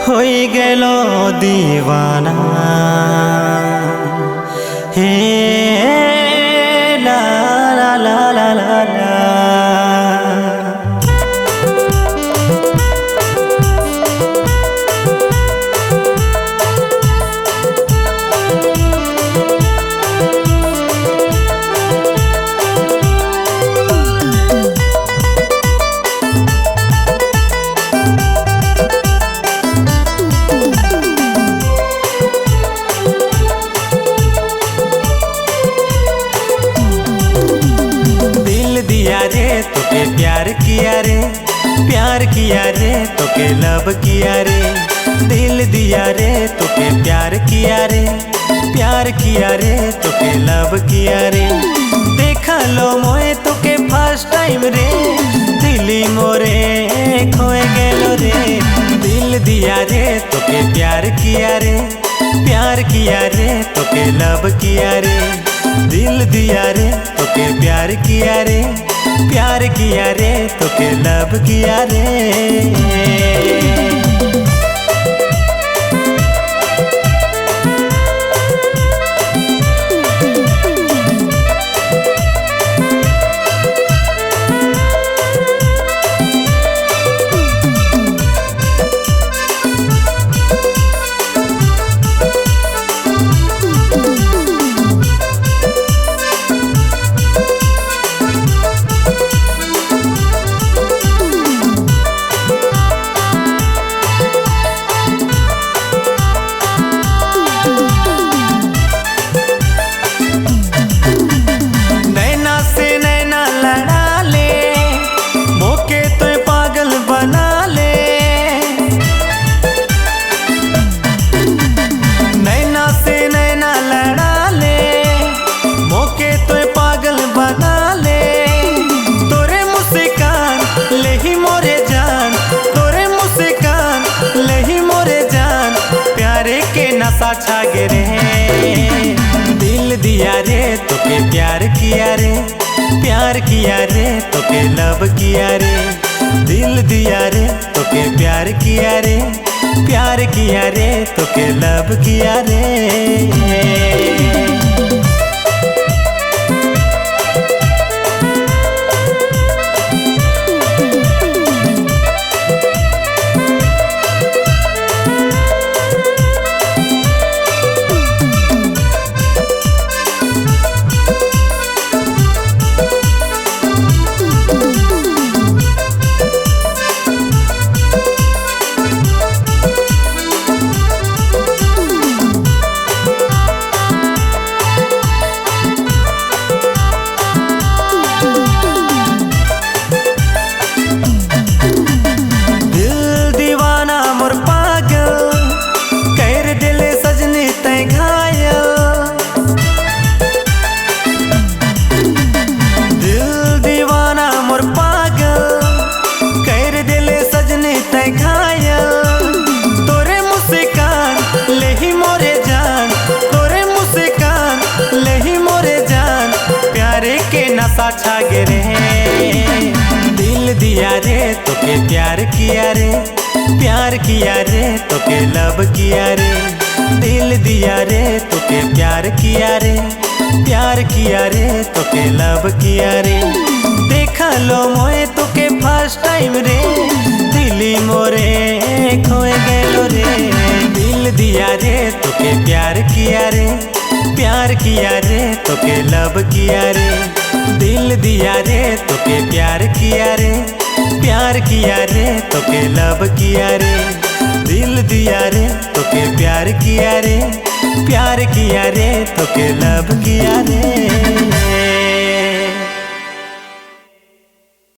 হই গেল দিওয়ানা হে লা লা লা লা লা লা। रे तोके प्यार किया रे, प्यार किया रे तोके लब किया रे। दिल दिया रे तोके प्यार किया रे, प्यार किया रे तोके लब किया रे। देखा लो मोए तोके फर्स्ट टाइम रे, दिली मोरे खोए गेलो रे। दिल दिया रे तोके प्यार किया रे, प्यार किया रे तोके लब किया रे। दिल दिया रे तोके प्यार किया रे, प्यार किया रे तोके लब किया रे। नशा छा रे, दिल दिया रे तोके प्यार किया रे, प्यार किया रे तोके लब किया रे। दिल दिया रे तोके प्यार किया रे, प्यार किया रे तोके लब किया रे। नशा छा रे, दिल दिया रे तोके प्यार किया रे, प्यार किया रे तोके लब किया रे। दिल दिया रे तोके प्यार किया रे, प्यार किया रे तोके लब किया रे। देखा लो मोए तोके फर्स्ट टाइम रे, दिली मोरे खोए गेलो रे। दिल दिया रे तोके प्यार किया रे, प्यार किया रे तोके लब किया रे। दिल दिया रे तोके प्यार किया रे, प्यार किया रे तोके लब किया रे। दिल दिया रे तोके प्यार किया रे, प्यार किया रे तोके लब किया रे।